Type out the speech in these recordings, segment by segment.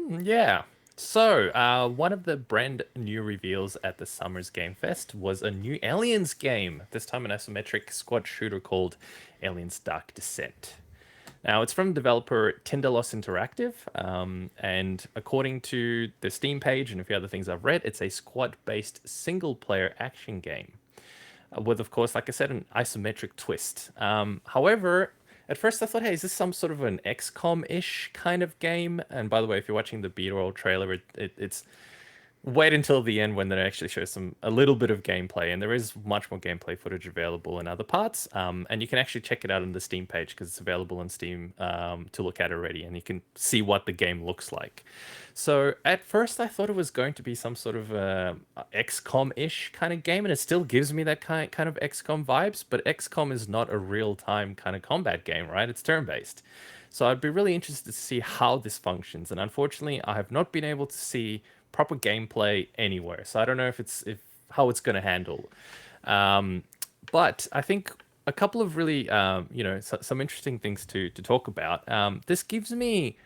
Yeah. So, one of the brand new reveals at the Summers Game Fest was a new Aliens game, this time an isometric squad shooter called Aliens Dark Descent. Now, it's from developer Tinderloss Interactive, and according to the Steam page and a few other things I've read, it's a squad based single player action game with, of course, like I said, an isometric twist. However, at first I thought, hey, is this some sort of an XCOM-ish kind of game? And by the way, if you're watching the B-roll trailer, it's wait until the end when they actually show a little bit of gameplay, and there is much more gameplay footage available in other parts. And you can actually check it out on the Steam page because it's available on Steam to look at already, and you can see what the game looks like. So at first I thought it was going to be some sort of XCOM-ish kind of game, and it still gives me that kind of XCOM vibes. But XCOM is not a real-time kind of combat game, right? It's turn-based. So I'd be really interested to see how this functions. And unfortunately, I have not been able to see proper gameplay anywhere. So I don't know if how it's going to handle. Um, but I think a couple of really some interesting things to talk about. This gives me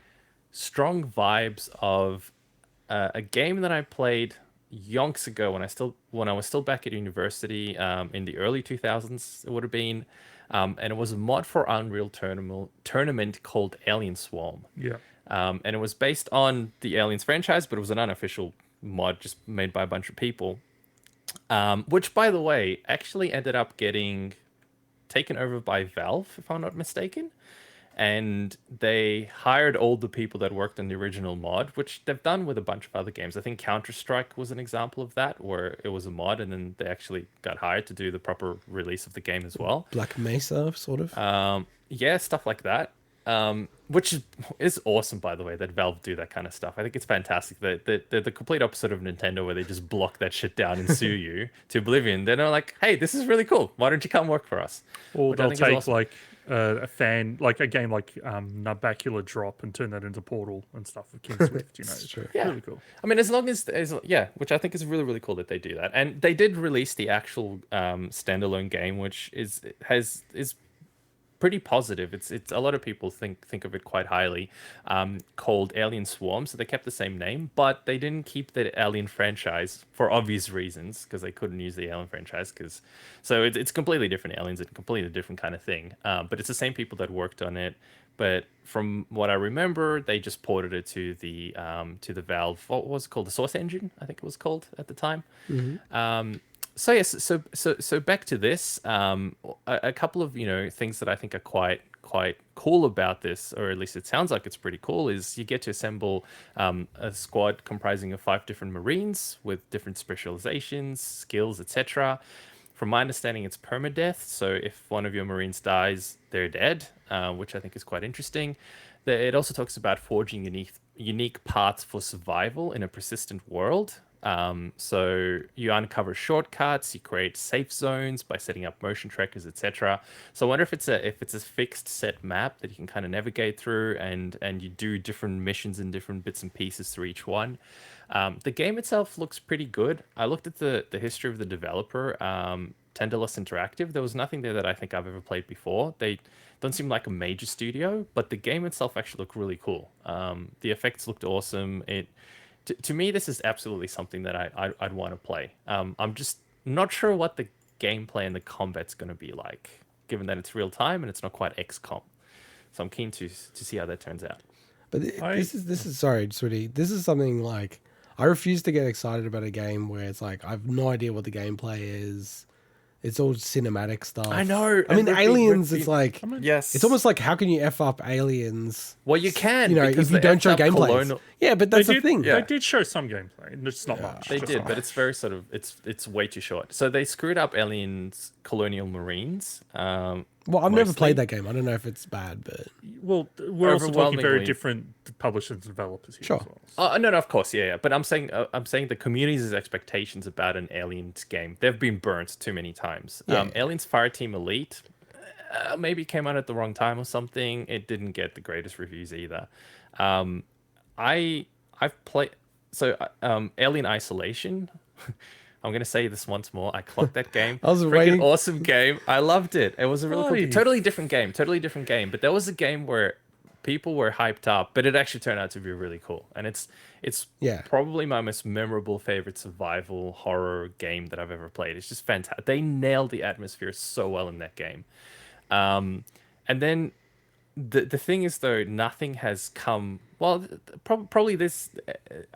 strong vibes of a game that I played yonks ago when I was still back at university in the early 2000s. It would have been, and it was a mod for Unreal Tournament called Alien Swarm. Yeah. And it was based on the Aliens franchise, but it was an unofficial mod just made by a bunch of people. Which, by the way, actually ended up getting taken over by Valve, if I'm not mistaken. And they hired all the people that worked on the original mod, which they've done with a bunch of other games. I think Counter-Strike was an example of that, where it was a mod and then they actually got hired to do the proper release of the game as well. Black Mesa, sort of. Yeah, stuff like that. Which is awesome, by the way, that Valve do that kind of stuff. I think it's fantastic. They're the complete opposite of Nintendo, where they just block that shit down and sue you to oblivion. They're not like, hey, this is really cool. Why don't you come work for us? Or Which I they'll think is take awesome. like a game like Nubacula Drop and turn that into Portal and stuff with King Swift. It's It's true. Yeah. really cool. I mean, as yeah, which I think is really, really cool that they do that. And they did release the actual standalone game, which is pretty positive. It's a lot of people think of it quite highly, called Alien Swarm. So they kept the same name, but they didn't keep the Alien franchise for obvious reasons because they couldn't use the Alien franchise it's completely different aliens and completely different kind of thing. But it's the same people that worked on it. But from what I remember, they just ported it to the Valve. What was it called? The Source Engine, I think it was called at the time. So yes, so back to this. A couple of things that I think are quite cool about this, or at least it sounds like it's pretty cool, is you get to assemble a squad comprising of 5 different Marines with different specializations, skills, etc. From my understanding, it's permadeath. So if one of your Marines dies, they're dead, which I think is quite interesting. It also talks about forging unique paths for survival in a persistent world. So you uncover shortcuts, you create safe zones by setting up motion trackers, etc. So I wonder if it's a fixed set map that you can kind of navigate through, and you do different missions and different bits and pieces through each one. The game itself looks pretty good. I looked at the history of the developer, Tenderless Interactive. There was nothing there that I think I've ever played before. They don't seem like a major studio, but the game itself actually looked really cool. The effects looked awesome. To me, this is absolutely something that I'd want to play. I'm just not sure what the gameplay and the combat's going to be like, given that it's real time and it's not quite XCOM. So I'm keen to see how that turns out. But I this is sorry, Sweetie. This is something like I refuse to get excited about a game where it's like I have no idea what the gameplay is. It's all cinematic stuff. I know. I mean, and Aliens. It's like yes, it's almost like how can you f up Aliens? well, you can, You know, because if you they don't effed show up gameplay. Yeah, but that's the thing. Yeah. They did show some gameplay, and it's not much. They just did, some. but it's very sort of it's way too short. So they screwed up Aliens Colonial Marines. Well, I've never Mostly. played that game. I don't know if it's bad, but Well, we're also talking very Overwhelmingly. different publishers and developers here Sure. as well. No, of course, yeah. But I'm saying the community's expectations about an Aliens game, they've been burnt too many times. Yeah. Aliens Fireteam Elite maybe came out at the wrong time or something. It didn't get the greatest reviews either. Um, I've played Alien Isolation. I'm gonna say this once more. I clocked that game. I was Freaking waiting- awesome game. I loved it. It was a really cool, Why? totally different game. But there was a game where people were hyped up, but it actually turned out to be really cool. And it's Yeah. probably my most memorable favorite survival horror game that I've ever played. It's just fantastic. They nailed the atmosphere so well in that game. And then the thing is though, nothing has come. Well, probably this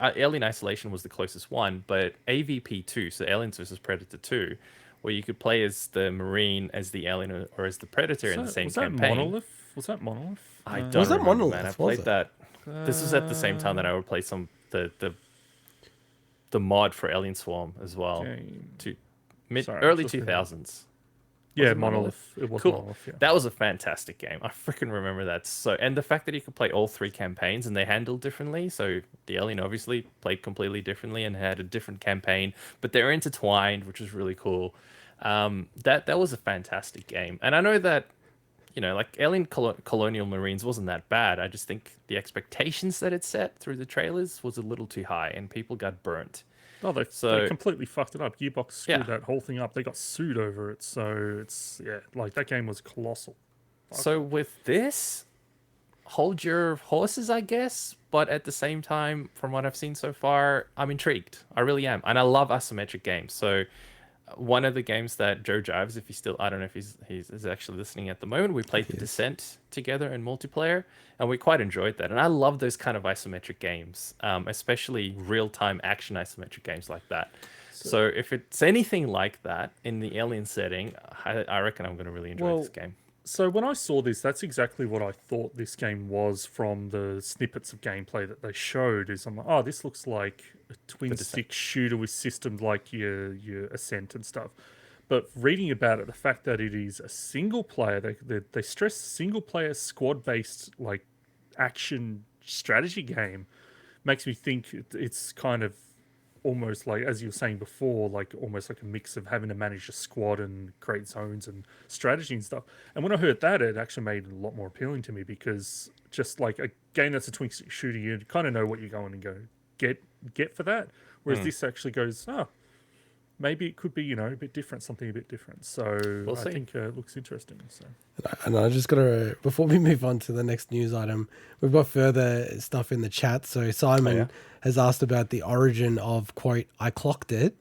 Alien Isolation was the closest one, but AVP2, so Aliens versus Predator 2, where you could play as the Marine, as the alien, or as the Predator in the same Was that campaign. Monolith? Was that Monolith? I don't Was that remember, Monolith, man. I was played it? that. This was at the same time that I would play the mod for Alien Swarm as well. Game. To Sorry, early just looking 2000s. Yeah, it Monolith. It was Cool. Monolith. Yeah. That was a fantastic game. I freaking remember that. And the fact that you could play all three campaigns and they handled differently. So the Alien obviously played completely differently and had a different campaign, but they're intertwined, which is really cool. That was a fantastic game. And I know that, like Alien Colonial Marines wasn't that bad. I just think the expectations that it set through the trailers was a little too high and people got burnt. Oh, they completely fucked it up. Gearbox screwed that whole thing up. They got sued over it. So it's, like that game was colossal. So with this, hold your horses, I guess. But at the same time, from what I've seen so far, I'm intrigued. I really am. And I love isometric games. So one of the games that Joe Jives, if he's still, I don't know if he's actually listening at the moment, we played The Descent together in multiplayer, and we quite enjoyed that. And I love those kind of isometric games, especially real-time action isometric games like that. So if it's anything like that in the Alien setting, I reckon I'm going to really enjoy this game. So when I saw this, that's exactly what I thought this game was from the snippets of gameplay that they showed. Is I'm like, oh, this looks like a twin stick shooter with systems like your Ascent and stuff. But reading about it, the fact that it is a single player, they stress single player squad based like action strategy game, makes me think it's kind of almost like, as you were saying before, like almost like a mix of having to manage a squad and create zones and strategy and stuff. And when I heard that, it actually made it a lot more appealing to me, because just like a game that's a twin stick shooter, you kind of know what you're going to go get for that. Whereas this actually goes, maybe it could be, a bit different, something a bit different. So We'll I see. think it looks interesting. So. And I just got to, before we move on to the next news item, we've got further stuff in the chat. So Simon has asked about the origin of, quote, I clocked it,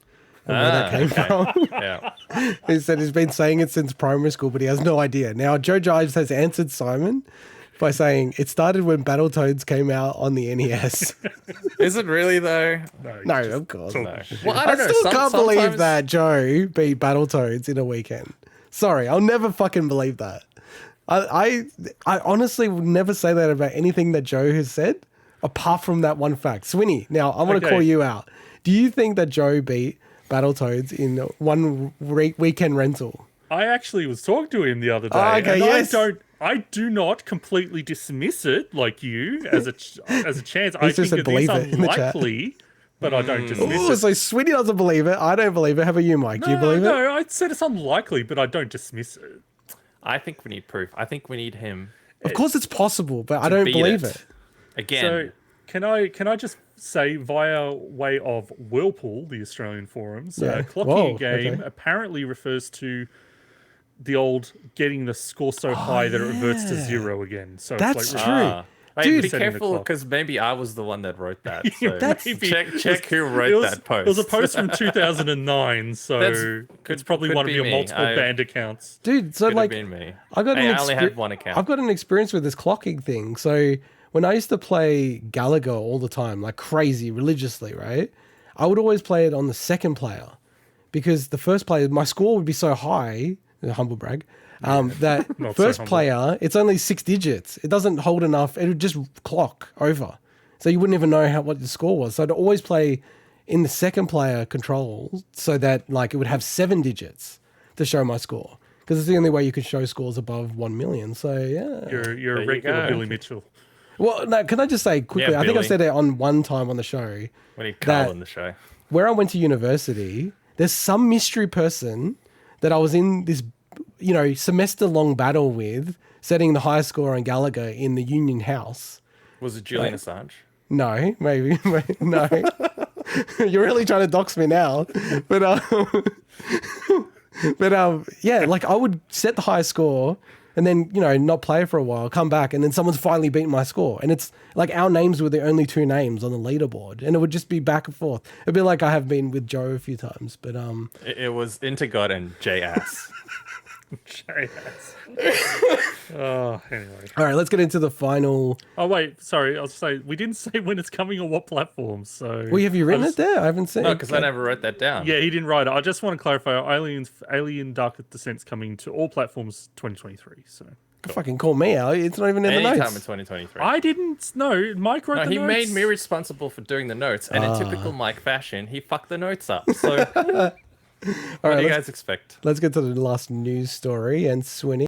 and where that came from. Yeah. He said he's been saying it since primary school, but he has no idea. Now, Joe Jives has answered Simon by saying it started when Battletoads came out on the NES. Is it really though? No, of course talk not. shit. Well, I I don't know. still can't believe sometimes- that Joe beat Battletoads in a weekend. Sorry, I'll never fucking believe that. I honestly would never say that about anything that Joe has said, apart from that one fact. Swinny, now I want to call you out. Do you think that Joe beat Battletoads in one weekend rental? I actually was talking to him the other day. Oh, okay, and yes. I do not completely dismiss it like you as a chance. I He's just think said it believe is it in the chat. unlikely, but I don't dismiss Oh, it. so Swinny doesn't believe it. I don't believe it. How about you, Mike? Do you believe it? No, I said it's unlikely, but I don't dismiss it. I think we need proof. I think we need him Of course it's possible, but I don't beat believe it. again. So can I just say, via way of Whirlpool, the Australian forums, Yeah. clocking Whoa, a game okay. apparently refers to the old getting the score so high that it reverts to zero again. So That's it's like true. Hey, Dude. be Setting the careful, clock. because maybe I was the one that wrote that. Yeah, So maybe. check who wrote that post. It was a post from 2009, so it's probably could one of be your me. multiple banned accounts. Dude, so Could like have been me. I got Hey, an I only had one account. I've got an experience with this clocking thing. So when I used to play Galaga all the time, like crazy, religiously, right? I would always play it on the second player, because the first player, my score would be so high, humble brag, that Not so first humble. player, it's only 6 digits. It doesn't hold enough. It would just clock over. So you wouldn't even know what the score was. So I'd always play in the second player control so that like it would have 7 digits to show my score, because it's the only way you could show scores above 1 million. So yeah. You're There a you regular go. Billy Mitchell. Well, no, can I just say quickly? Yeah, I think I Billy. said it on one time on the show. We need Carl that- in the show. Where I went to university, there's some mystery person that I was in this, semester long battle with, setting the highest score on Galaga in the Union House. Was it Julian Assange? No, maybe no. You're really trying to dox me now, but yeah, like I would set the highest score and then not play for a while, come back, and then someone's finally beaten my score, and it's like our names were the only two names on the leaderboard, and it would just be back and forth. It'd be like I have been with Joe a few times, but It was Intergod and JS. JS. Oh, anyway. all right, let's get into the final. Oh wait, sorry. I'll say we didn't say when it's coming on what platforms. So Well, have you written it there? I haven't seen. No, because I never wrote that down. yeah, he didn't write it. I just want to clarify: Alien Dark Descent's coming to all platforms 2023. So Fucking call me out. It's not even in the Anytime notes. in 2023. I didn't know. Mike wrote No, the he notes. made me responsible for doing the notes, and in typical Mike fashion, he fucked the notes up. So, what All do right, you guys expect? let's get to the last news story and Swinny.